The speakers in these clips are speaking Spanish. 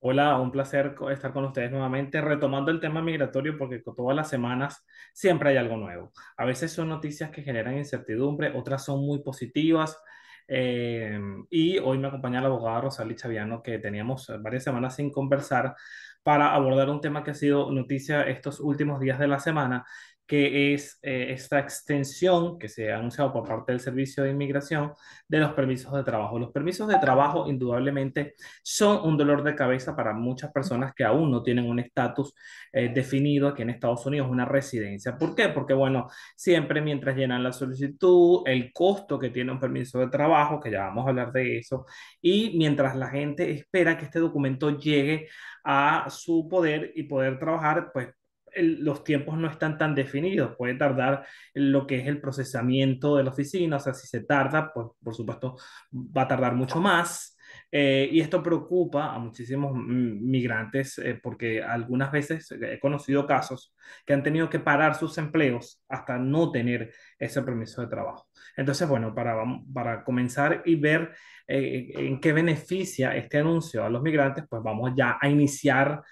Hola, un placer estar con ustedes nuevamente, retomando el tema migratorio porque todas las semanas siempre hay algo nuevo. A veces son noticias que generan incertidumbre, otras son muy positivas. Y hoy me acompaña la abogada Rosalie Chaviano, que teníamos varias semanas sin conversar para abordar un tema que ha sido noticia estos últimos días de la semana, que es esta extensión que se ha anunciado por parte del Servicio de Inmigración de los permisos de trabajo. Los permisos de trabajo, indudablemente, son un dolor de cabeza para muchas personas que aún no tienen un estatus definido aquí en Estados Unidos, una residencia. ¿Por qué? Porque, bueno, siempre mientras llenan la solicitud, el costo que tiene un permiso de trabajo, que ya vamos a hablar de eso, y mientras la gente espera que este documento llegue a su poder y poder trabajar, pues los tiempos no están tan definidos. Puede tardar lo que es el procesamiento de la oficina, o sea, si se tarda, pues por supuesto va a tardar mucho más. Y esto preocupa a muchísimos migrantes porque algunas veces he conocido casos que han tenido que parar sus empleos hasta no tener ese permiso de trabajo. Entonces, bueno, para comenzar y ver en qué beneficia este anuncio a los migrantes, pues vamos ya a iniciar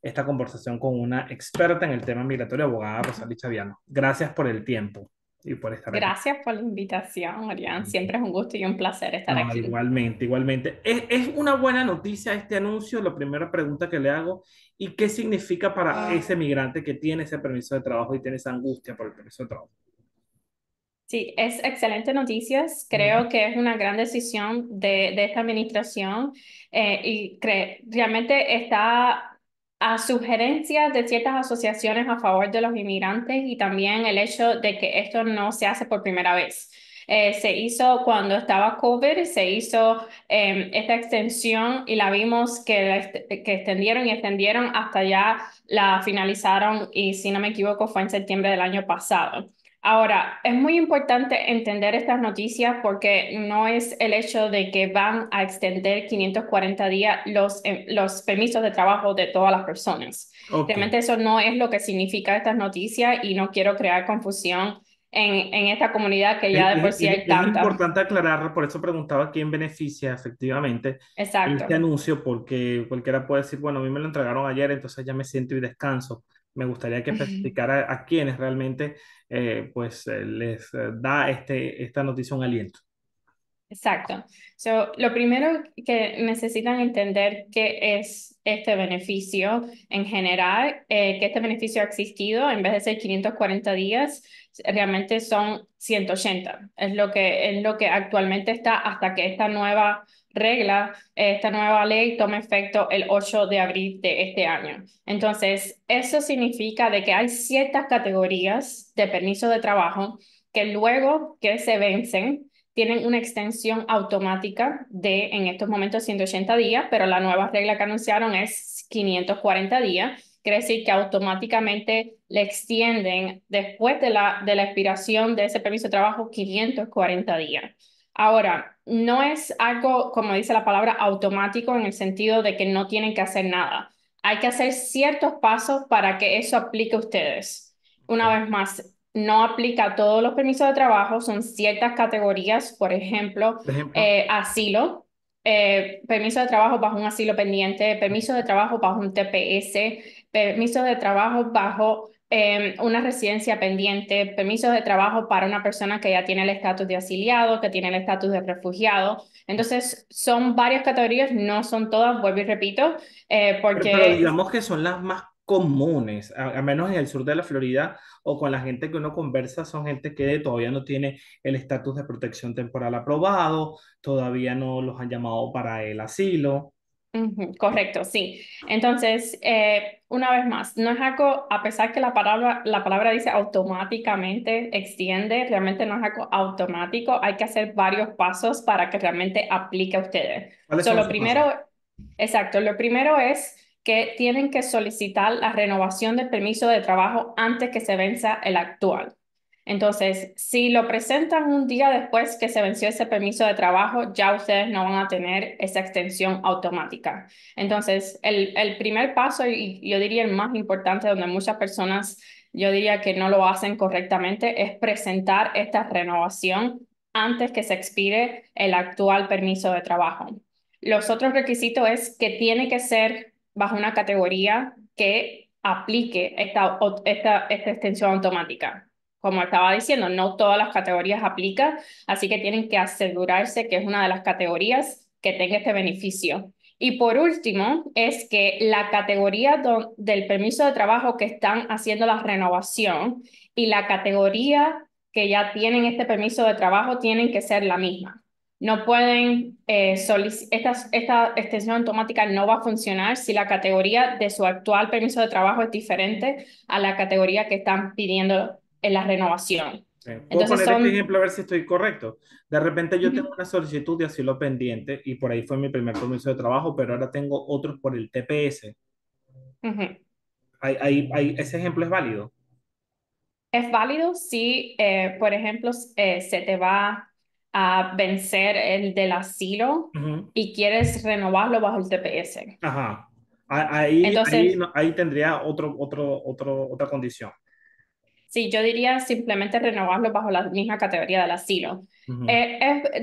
esta conversación con una experta en el tema migratorio, abogada Rosalía Chaviano. Gracias por el tiempo y por estar aquí. Gracias por la invitación, Marian. Siempre es un gusto y un placer estar No, aquí. igualmente, igualmente. ¿Es una buena noticia este anuncio? La primera pregunta que le hago. ¿Y qué significa para ese migrante que tiene ese permiso de trabajo y tiene esa angustia por el permiso de trabajo? Sí, es excelente noticias. Ujú. Creo que es una gran decisión de esta administración realmente está a sugerencias de ciertas asociaciones a favor de los inmigrantes y también el hecho de que esto no se hace por primera vez. Se hizo cuando estaba COVID, se hizo esta extensión y la vimos que extendieron y extendieron hasta ya la finalizaron y si no me equivoco fue en septiembre del año pasado. Ahora, es muy importante entender estas noticias porque no es el hecho de que van a extender 540 días los permisos de trabajo de todas las personas. Ok. Realmente eso no es lo que significa estas noticias y no quiero crear confusión en esta comunidad que ya de por sí hay Es tanta. importante aclarar, por eso preguntaba quién beneficia efectivamente este Exacto. anuncio, porque cualquiera puede decir, bueno, a mí me lo entregaron ayer, entonces ya me siento y descanso. Me gustaría que especificara a quienes realmente les da esta noticia un aliento. Exacto. Lo primero que necesitan entender que es este beneficio en general, que este beneficio ha existido, en vez de ser 540 días, realmente son 180. Es lo que actualmente está hasta que esta nueva regla, esta nueva ley tome efecto el 8 de abril de este año. Entonces, eso significa de que hay ciertas categorías de permiso de trabajo que luego que se vencen, tienen una extensión automática de en estos momentos 180 días, pero la nueva regla que anunciaron es 540 días. Quiere decir que automáticamente le extienden después de la expiración de ese permiso de trabajo 540 días. Ahora, no es algo, como dice la palabra, automático en el sentido de que no tienen que hacer nada. Hay que hacer ciertos pasos para que eso aplique a ustedes. Una Ok. vez más, no aplica a todos los permisos de trabajo, son ciertas categorías, por ejemplo, Por ejemplo, asilo, permiso de trabajo bajo un asilo pendiente, permiso de trabajo bajo un TPS, permiso de trabajo bajo una residencia pendiente, permiso de trabajo para una persona que ya tiene el estatus de asiliado, que tiene el estatus de refugiado. Entonces, son varias categorías, no son todas, vuelvo y repito, pero porque digamos que son las más comunes, a menos en el sur de la Florida o con la gente que uno conversa, son gente que todavía no tiene el estatus de protección temporal aprobado, todavía no los han llamado para el asilo. ujú, correcto, sí. Entonces, una vez más, no es algo, a pesar que la palabra dice automáticamente extiende, realmente no es algo automático, hay que hacer varios pasos para que realmente aplique a ustedes. ¿Cuáles son Lo esos pasos? primero, exacto, lo primero es que tienen que solicitar la renovación del permiso de trabajo antes que se venza el actual. Entonces, si lo presentan un día después que se venció ese permiso de trabajo, ya ustedes no van a tener esa extensión automática. Entonces, el primer paso, y yo diría el más importante, donde muchas personas, yo diría que no lo hacen correctamente, es presentar esta renovación antes que se expire el actual permiso de trabajo. Los otros requisitos es que tiene que ser bajo una categoría que aplique esta extensión automática. Como estaba diciendo, no todas las categorías aplican, así que tienen que asegurarse que es una de las categorías que tenga este beneficio. Y por último, es que la categoría del permiso de trabajo que están haciendo la renovación y la categoría que ya tienen este permiso de trabajo tienen que ser la misma. No pueden, esta extensión automática no va a funcionar si la categoría de su actual permiso de trabajo es diferente a la categoría que están pidiendo en la renovación. Puedo Entonces poner este son... ejemplo a ver si estoy correcto. De repente yo tengo Ujú, una solicitud de asilo pendiente y por ahí fue mi primer permiso de trabajo, pero ahora tengo otros por el TPS. ujú. Ese ejemplo es válido. Es válido si, por ejemplo, se te va a vencer el del asilo Ujú. y quieres renovarlo bajo el TPS. Ajá. Ahí, Entonces, ahí tendría otra condición. sí, yo diría simplemente renovarlo bajo la misma categoría del asilo. Ujú.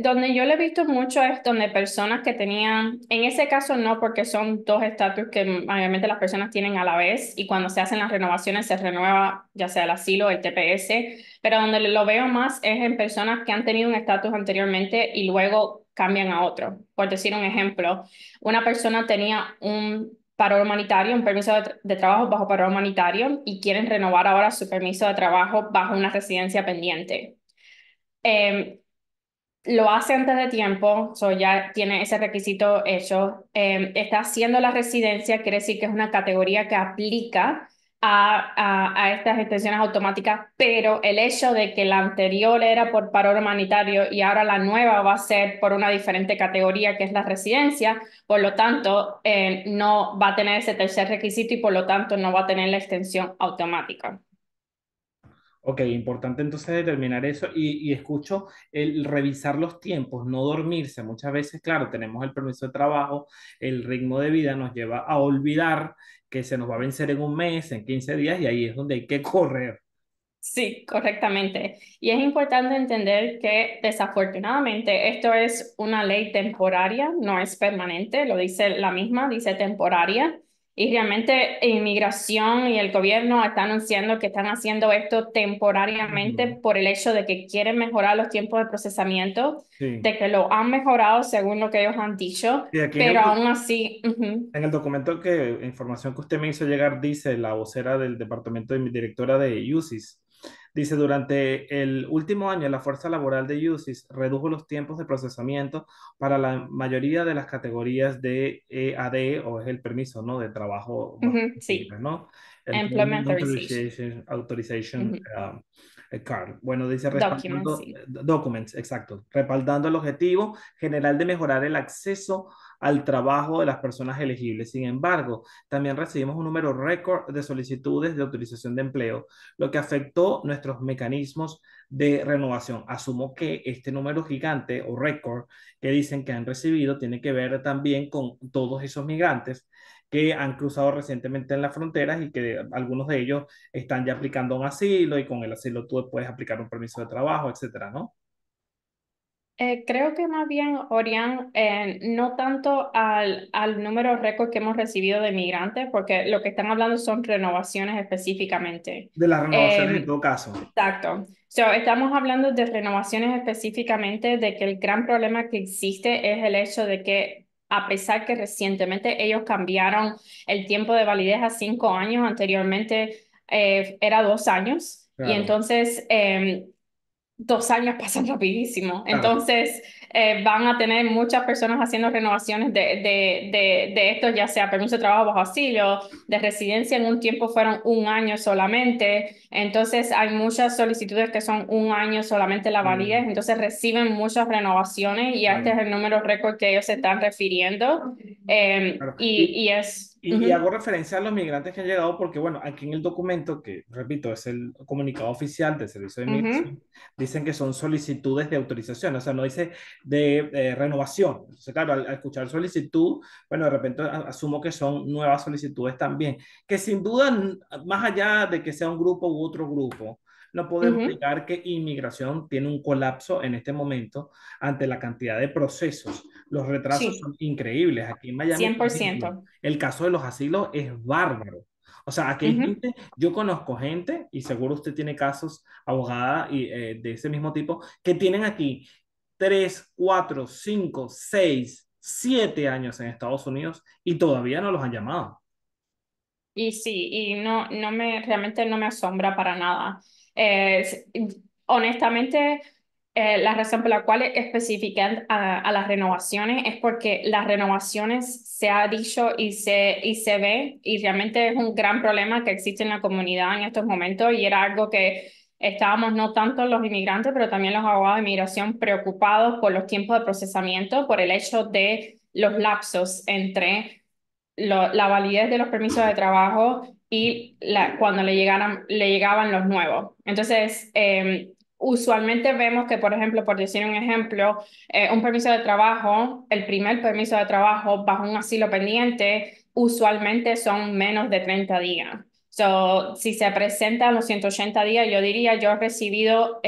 Donde yo lo he visto mucho es donde personas que tenían, en ese caso no, porque son dos estatus que obviamente las personas tienen a la vez y cuando se hacen las renovaciones se renueva ya sea el asilo o el TPS, pero donde lo veo más es en personas que han tenido un estatus anteriormente y luego cambian a otro. Por decir un ejemplo, una persona tenía un paro humanitario, un permiso de trabajo bajo paro humanitario y quieren renovar ahora su permiso de trabajo bajo una residencia pendiente. Eh, lo hace antes de tiempo, ya tiene ese requisito hecho. Está haciendo la residencia, quiere decir que es una categoría que aplica a estas extensiones automáticas, pero el hecho de que la anterior era por paro humanitario y ahora la nueva va a ser por una diferente categoría que es la residencia, por lo tanto, no va a tener ese tercer requisito y por lo tanto no va a tener la extensión automática. Ok, importante entonces determinar eso y escucho el revisar los tiempos, no dormirse. Muchas veces, claro, tenemos el permiso de trabajo, el ritmo de vida nos lleva a olvidar que se nos va a vencer en un mes, en 15 días y ahí es donde hay que correr. Sí, correctamente. Y es importante entender que desafortunadamente esto es una ley temporaria, no es permanente, lo dice la misma, dice temporaria. Y realmente inmigración y el gobierno están anunciando que están haciendo esto temporariamente Ujú. por el hecho de que quieren mejorar los tiempos de procesamiento, Sí. de que lo han mejorado según lo que ellos han dicho, Y aquí pero aún así, ujú, en el documento información que usted me hizo llegar, dice la vocera del departamento de mi directora de UCIS, dice, durante el último año la fuerza laboral de UCIS redujo los tiempos de procesamiento para la mayoría de las categorías de EAD, o es el permiso, ¿no? De trabajo bajo ujú, sí, ¿no? Employment Employment Authorization, Authorization ujú, Card. Bueno, dice documents, respaldando, sí. documents, exacto, respaldando el objetivo general de mejorar el acceso al trabajo de las personas elegibles. Sin embargo, también recibimos un número récord de solicitudes de autorización de empleo, lo que afectó nuestros mecanismos de renovación. Asumo que este número gigante o récord que dicen que han recibido tiene que ver también con todos esos migrantes que han cruzado recientemente en las fronteras y que algunos de ellos están ya aplicando un asilo y con el asilo tú puedes aplicar un permiso de trabajo, etcétera, ¿no? Creo que más bien, Orián, no tanto al número récord que hemos recibido de migrantes, porque lo que están hablando son renovaciones específicamente. De las renovaciones en Eh, todo caso. exacto. Estamos hablando de renovaciones específicamente, de que el gran problema que existe es el hecho de que, a pesar que recientemente ellos cambiaron el tiempo de validez a 5 años, anteriormente era 2 años, y Claro, entonces 2 años pasan rapidísimo. claro. Entonces, van a tener muchas personas haciendo renovaciones de esto, ya sea permiso de trabajo bajo asilo, de residencia en un tiempo fueron 1 año solamente. Entonces, hay muchas solicitudes que son 1 año solamente la validez. Sí, Entonces, reciben muchas renovaciones y este claro. es el número récord que ellos se están refiriendo. Claro. Y es... Y ujú, hago referencia a los migrantes que han llegado porque, bueno, aquí en el documento, que repito, es el comunicado oficial del Servicio de ujú, Inmigración, dicen que son solicitudes de autorización, o sea, no dice de renovación. Entonces, claro, al escuchar solicitud, bueno, de repente asumo que son nuevas solicitudes también, que sin duda, más allá de que sea un grupo u otro grupo, no podemos Ujú. negar que inmigración tiene un colapso en este momento ante la cantidad de procesos. Los retrasos Sí, son increíbles. Aquí en Miami, por ejemplo, 100%. el caso de los asilos es bárbaro. O sea, aquí hay Ujú. gente, yo conozco gente, y seguro usted tiene casos, abogada, de ese mismo tipo, que tienen aquí 3, 4, 5, 6, 7 años en Estados Unidos y todavía no los han llamado. Y sí, y no, realmente no me asombra para nada. Es- honestamente, la razón por la cual especifican a las renovaciones es porque las renovaciones se ha dicho y se ve, y realmente es un gran problema que existe en la comunidad en estos momentos, y era algo que estábamos no tanto los inmigrantes, pero también los abogados de inmigración preocupados por los tiempos de procesamiento, por el hecho de los lapsos entre la validez de los permisos de trabajo y cuando le llegaban los nuevos. Entonces, usualmente vemos que, por ejemplo, por decir un ejemplo, un permiso de trabajo, el primer permiso de trabajo bajo un asilo pendiente, usualmente son menos de 30 días. So, si se presenta a los 180 días, yo diría, yo he recibido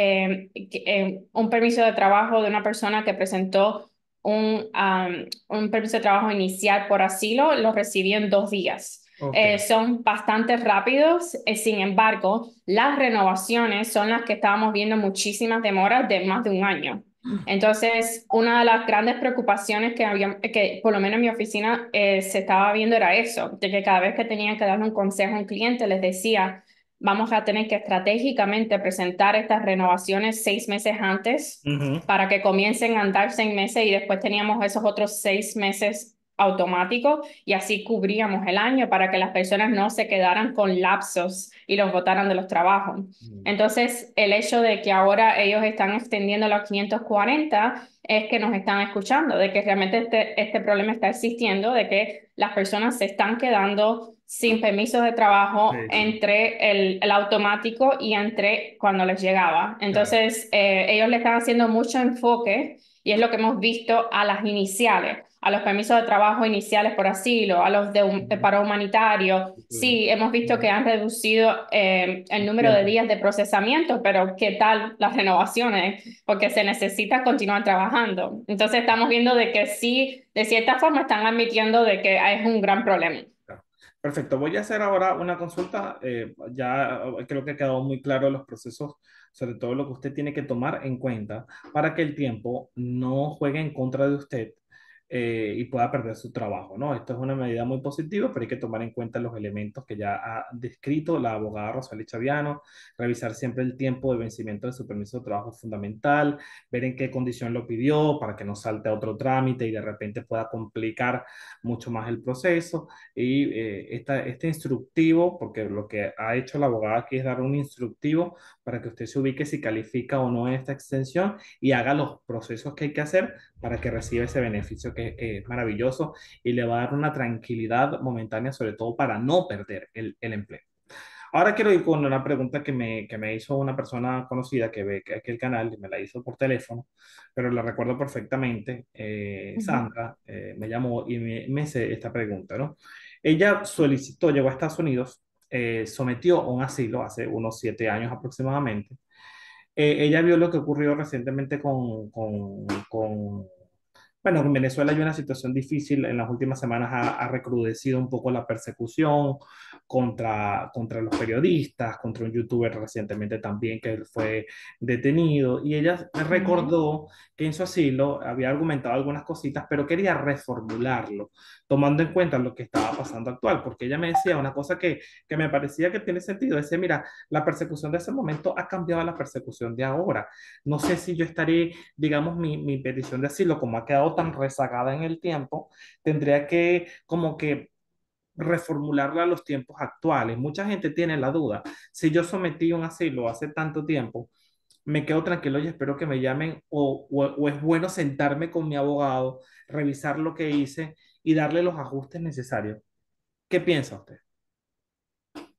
un permiso de trabajo de una persona que presentó un permiso de trabajo inicial por asilo, lo recibí en 2 días. Ok. Son bastante rápidos, sin embargo, las renovaciones son las que estábamos viendo muchísimas demoras de más de un año. Entonces, una de las grandes preocupaciones que por lo menos en mi oficina se estaba viendo era eso, de que cada vez que tenían que darle un consejo a un cliente, les decía, vamos a tener que estratégicamente presentar estas renovaciones 6 meses antes Ujú. para que comiencen a andar 6 meses y después teníamos esos otros 6 meses automáticos y así cubríamos el año para que las personas no se quedaran con lapsos y los botaran de los trabajos. Mm. Entonces, el hecho de que ahora ellos están extendiendo los 540 es que nos están escuchando, de que realmente este problema está existiendo, de que las personas se están quedando sin permisos de trabajo Sí, sí, entre el automático y entre cuando les llegaba. claro. Entonces, ellos le están haciendo mucho enfoque y es lo que hemos visto a las iniciales, a los permisos de trabajo iniciales por asilo, a los de Ujú. paro humanitario. Ujú. Sí, hemos visto que han reducido el número de Tiempo. días de procesamiento, pero ¿qué tal las renovaciones? Porque se necesita continuar trabajando. Entonces, estamos viendo de que sí, de cierta forma están admitiendo de que es un gran problema. Claro. Perfecto, voy a hacer ahora una consulta. Ya creo que ha quedado muy claro los procesos, sobre todo lo que usted tiene que tomar en cuenta para que el tiempo no juegue en contra de usted y pueda perder su trabajo, ¿no? Esto es una medida muy positiva, pero hay que tomar en cuenta los elementos que ya ha descrito la abogada Rosalía Chaviano, revisar siempre el tiempo de vencimiento de su permiso de trabajo es fundamental, ver en qué condición lo pidió para que no salte a otro trámite y de repente pueda complicar mucho más el proceso y este instructivo, porque lo que ha hecho la abogada aquí es dar un instructivo para que usted se ubique si califica o no en esta extensión y haga los procesos que hay que hacer para que reciba ese beneficio que es maravilloso y le va a dar una tranquilidad momentánea, sobre todo para no perder el empleo. Ahora quiero ir con una pregunta que me hizo una persona conocida que ve que aquí el canal y me la hizo por teléfono, pero la recuerdo perfectamente. Ujú. Sandra me llamó y me hizo esta pregunta, ¿no? Ella solicitó, llegó a Estados Unidos, sometió un asilo hace unos 7 años aproximadamente. Ella vio lo que ocurrió recientemente bueno, en Venezuela hay una situación difícil. En las últimas semanas ha recrudecido un poco la persecución contra los periodistas, contra un youtuber recientemente también que fue detenido. Y ella me Ujú. recordó que en su asilo había argumentado algunas cositas, pero quería reformularlo, tomando en cuenta lo que estaba pasando actual, porque ella me decía una cosa que me parecía que tiene sentido. Decía, mira, la persecución de ese momento ha cambiado a la persecución de ahora. No sé si yo estaré, digamos, mi petición de asilo, como ha quedado tan rezagada en el tiempo, tendría que como que reformularla a los tiempos actuales. Mucha gente tiene la duda. Si yo sometí un asilo hace tanto tiempo, me quedo tranquilo y espero que me llamen o es bueno sentarme con mi abogado, revisar lo que hice y darle los ajustes necesarios. ¿Qué piensa usted?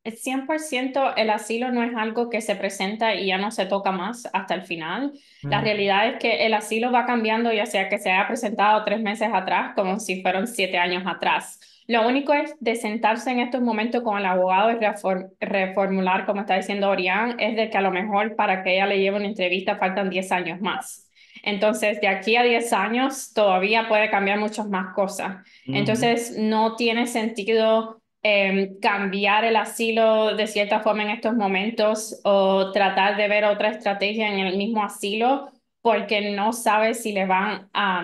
100% el asilo no es algo que se presenta y ya no se toca más hasta el final. La Ujú. realidad es que el asilo va cambiando, ya sea que se haya presentado 3 meses atrás, como si fueron 7 años atrás. Lo único es de sentarse en estos momentos con el abogado y reformular, como está diciendo Orián, es de que a lo mejor para que ella le lleve una entrevista faltan 10 años más. Entonces, de aquí a 10 años todavía puede cambiar muchas más cosas. Ujú, Entonces, no tiene sentido cambiar el asilo de cierta forma en estos momentos o tratar de ver otra estrategia en el mismo asilo porque no sabe si la van a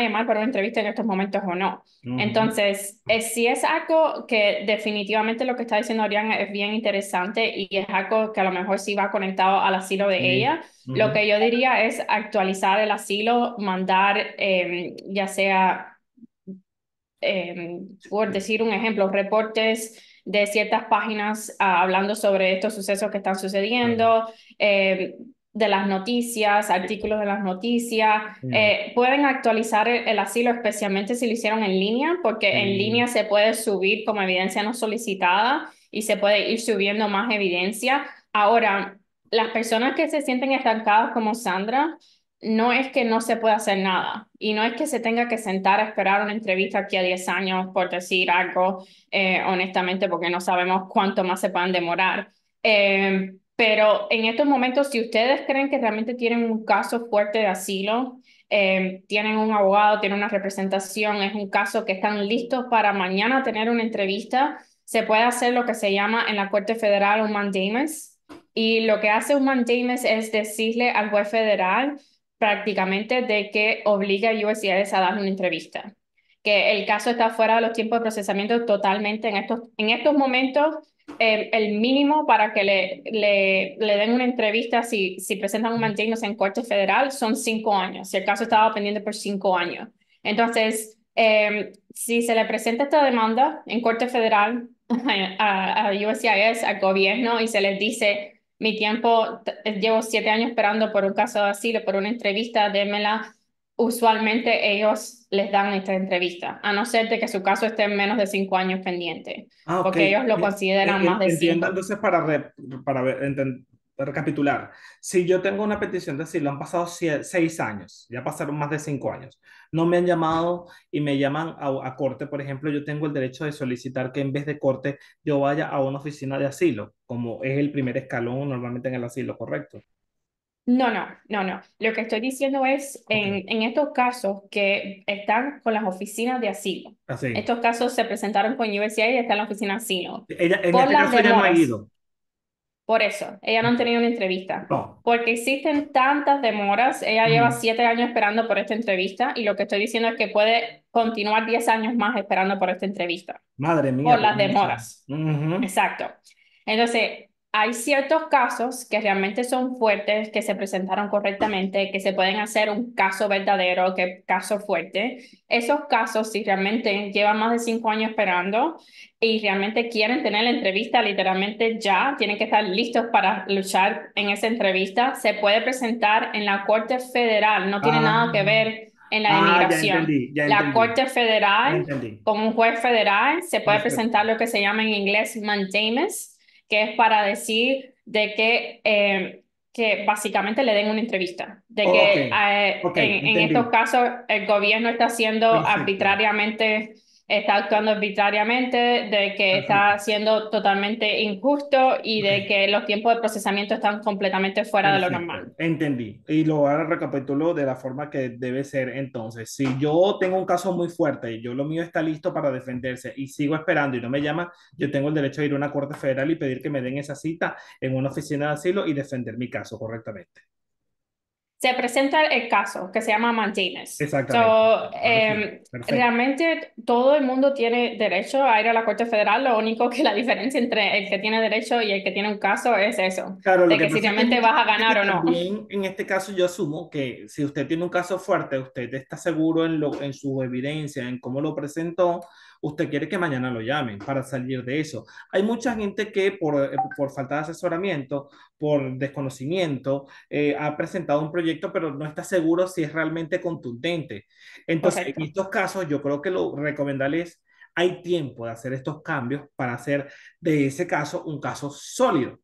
llamar para una entrevista en estos momentos o no. ujú, Entonces, si es algo que definitivamente lo que está diciendo Oriana es bien interesante y es algo que a lo mejor sí va conectado al asilo de sí, ella, lo ujú, que yo diría es actualizar el asilo, mandar ya sea por decir un ejemplo, reportes de ciertas páginas hablando sobre estos sucesos que están claro, sucediendo, de las noticias, artículos de las noticias. ya, Pueden actualizar el asilo, especialmente si lo hicieron en línea, porque en sí. línea se puede subir como evidencia no solicitada y se puede ir subiendo más evidencia. Ahora, las personas que se sienten estancadas como Sandra, no es que no se pueda hacer nada y no es que se tenga que sentar a esperar una entrevista aquí a 10 años por decir algo, honestamente, porque no sabemos cuánto más se puedan demorar. Pero en estos momentos, si ustedes creen que realmente tienen un caso fuerte de asilo, tienen un abogado, tienen una representación, es un caso que están listos para mañana tener una entrevista, se puede hacer lo que se llama en la Corte Federal un mandamus. Y lo que hace un mandamus es decirle al juez federal prácticamente de que obliga a USCIS a darle una entrevista. Que el caso está fuera de los tiempos de procesamiento totalmente en estos momentos. El mínimo para que le den una entrevista si presentan un mandamus en corte federal son 5 años, si el caso estaba pendiente por 5 años. Entonces, si se le presenta esta demanda en corte federal a USCIS, al gobierno, y se les dice mi tiempo, llevo 7 años esperando por un caso de asilo, por una entrevista, démela. Usualmente ellos les dan esta entrevista, a no ser de que su caso esté en menos de 5 años pendiente, Ah, ok. porque ellos lo consideran más de Entiendo 5. entonces para recapitular. Si yo tengo una petición de asilo, han pasado 6 años, ya pasaron más de 5 años, no me han llamado y me llaman a corte, por ejemplo, yo tengo el derecho de solicitar que en vez de corte yo vaya a una oficina de asilo, como es el primer escalón normalmente en el asilo, ¿correcto? No, no, no, no. Lo que estoy diciendo es Ok, en estos casos que están con las oficinas de asilo. así. Estos casos se presentaron con USCIS y están en la oficina de asilo. Ella, en Por este las caso ya no ha demoras. ido. Por eso, ella no Ok. ha tenido una entrevista. No. Porque existen tantas demoras. Ella lleva Ujú. 7 años esperando por esta entrevista y lo que estoy diciendo es que puede continuar 10 años más esperando por esta entrevista. Madre mía, Por pero las mucho. demoras. Ujú. Exacto. Entonces, hay ciertos casos que realmente son fuertes, que se presentaron correctamente, que se pueden hacer un caso verdadero, que caso fuerte. Esos casos, si realmente llevan más de 5 años esperando y realmente quieren tener la entrevista literalmente ya, tienen que estar listos para luchar en esa entrevista, se puede presentar en la Corte Federal, no tiene nada que Ah, ver en la de ya inmigración. entendí, ya La entendí, Corte ya Federal entendí. como un juez federal se puede Perfecto. presentar lo que se llama en inglés mandamus, que es para decir de que básicamente le den una entrevista, de Ok, que ok, en estos entendí. casos el gobierno está haciendo Perfecto, arbitrariamente, está actuando arbitrariamente, de que está perfecto. siendo totalmente injusto y Ok, de que los tiempos de procesamiento están completamente fuera de lo normal. perfecto. Entendí. Y lo ahora recapitulo de la forma que debe ser entonces. Si yo tengo un caso muy fuerte y yo lo mío está listo para defenderse y sigo esperando y no me llama, yo tengo el derecho a ir a una corte federal y pedir que me den esa cita en una oficina de asilo y defender mi caso correctamente. Se presenta el caso que se llama mandamus. Exactamente. Ahora sí, perfecto. Realmente todo el mundo tiene derecho a ir a la Corte Federal. Lo único que la diferencia entre el que tiene derecho y el que tiene un caso es eso, Claro, lo de que que si pasa es que hay realmente mucha vas a gente que ganar o no. también, en este caso, yo asumo que si usted tiene un caso fuerte, usted está seguro en su evidencia, en cómo lo presentó, usted quiere que mañana lo llamen para salir de eso. Hay mucha gente que por falta de asesoramiento, por desconocimiento, ha presentado un proyecto, pero no está seguro si es realmente contundente. Entonces, en Correcto. estos casos, yo creo que lo recomendable es, hay tiempo de hacer estos cambios para hacer de ese caso un caso sólido.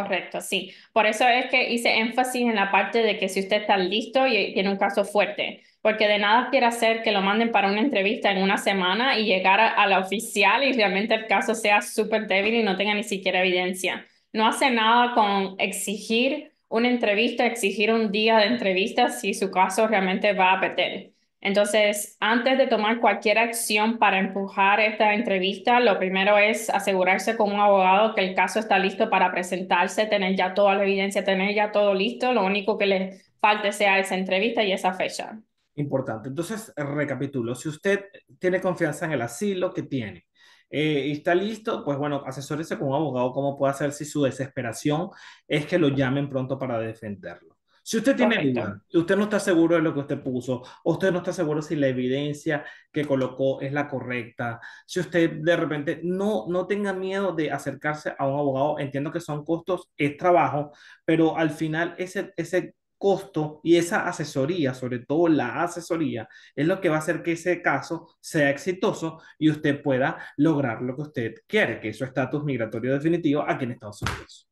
Correcto, sí. Por eso es que hice énfasis en la parte de que si usted está listo y tiene un caso fuerte, porque de nada quiere hacer que lo manden para una entrevista en una semana y llegar a la oficial y realmente el caso sea súper débil y no tenga ni siquiera evidencia. No hace nada con exigir una entrevista, exigir un día de entrevista si su caso realmente va a pedir. Entonces, antes de tomar cualquier acción para empujar esta entrevista, lo primero es asegurarse con un abogado que el caso está listo para presentarse, tener ya toda la evidencia, tener ya todo listo. Lo único que le falte sea esa entrevista y esa fecha. Importante. Entonces, recapitulo. Si usted tiene confianza en el asilo que tiene y está listo, pues bueno, asesórese con un abogado cómo puede hacer si su desesperación es que lo llamen pronto para defenderlo. Si usted tiene Correcto. duda, si usted no está seguro de lo que usted puso, o usted no está seguro si la evidencia que colocó es la correcta, si usted de repente no tenga miedo de acercarse a un abogado, entiendo que son costos, es trabajo, pero al final ese costo y esa asesoría, sobre todo la asesoría, es lo que va a hacer que ese caso sea exitoso y usted pueda lograr lo que usted quiere, que es su estatus migratorio definitivo aquí en Estados Unidos.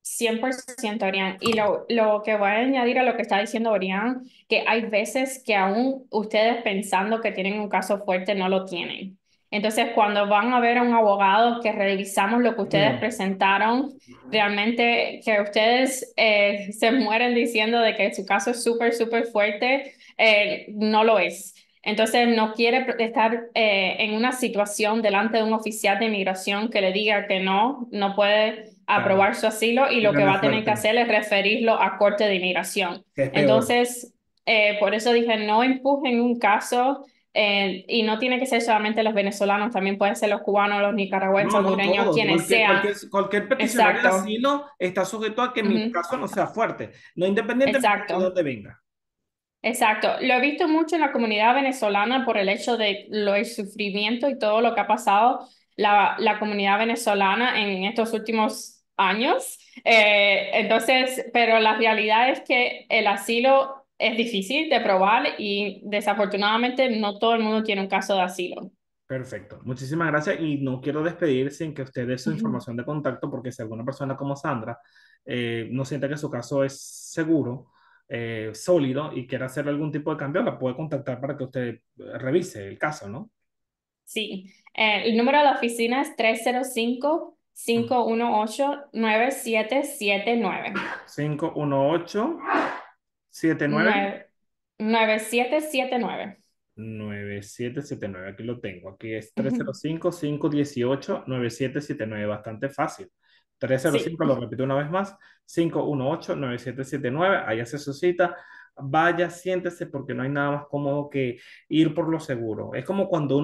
100% Orián. Y lo que voy a añadir a lo que está diciendo Orián, que hay veces que aún ustedes pensando que tienen un caso fuerte no lo tienen. Entonces, cuando van a ver a un abogado que revisamos lo que ustedes Mm, presentaron, realmente que ustedes se mueren diciendo de que su caso es súper, súper fuerte, no lo es. Entonces, no quiere estar en una situación delante de un oficial de inmigración que le diga que no puede claro, aprobar su asilo y que lo que gane va a tener que fuerte, hacer es referirlo a corte de inmigración. que es peor. Entonces, por eso dije, no empujen un caso y no tiene que ser solamente los venezolanos, también pueden ser los cubanos, los nicaragüenses, No, no, hondureños, todo. quienes sean. Cualquier peticionario de Exacto, asilo está sujeto a que mi ujú, caso no sea fuerte, no independientemente de exacto. dónde venga. Exacto, lo he visto mucho en la comunidad venezolana por el hecho de el sufrimiento y todo lo que ha pasado la comunidad venezolana en estos últimos años. Entonces, pero la realidad es que el asilo es difícil de probar y desafortunadamente no todo el mundo tiene un caso de asilo. Perfecto. Muchísimas gracias y no quiero despedir sin que usted dé su Ujú. información de contacto porque si alguna persona como Sandra no siente que su caso es seguro, sólido y quiere hacer algún tipo de cambio, la puede contactar para que usted revise el caso, ¿no? Sí, el número de la oficina es 305-518-9779. 518-79. 9779. 9779, aquí lo tengo. Aquí es 305-518-9779, bastante fácil. Sí, 305, lo repito una vez más, 518-9779, ahí hace su cita. Vaya, siéntese porque no hay nada más cómodo que ir por lo seguro. Es como cuando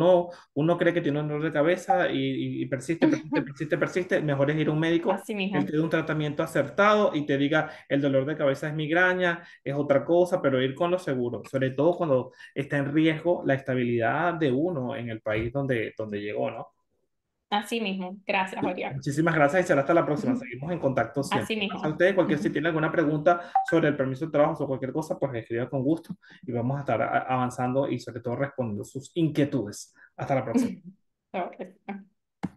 uno cree que tiene un dolor de cabeza y persiste, persiste, persiste, persiste. Mejor es ir a un médico así que mismo. te dé un tratamiento acertado y te diga el dolor de cabeza es migraña, es otra cosa, pero ir con lo seguro, sobre todo cuando está en riesgo la estabilidad de uno en el país donde llegó, ¿no? Así mismo. Gracias, Orián. Muchísimas gracias y será hasta la próxima. Seguimos en contacto Así siempre. Gracias a mismo. ustedes. Si tiene alguna pregunta sobre el permiso de trabajo o cualquier cosa, pues escriba con gusto y vamos a estar avanzando y sobre todo respondiendo sus inquietudes. Hasta la próxima. Ok.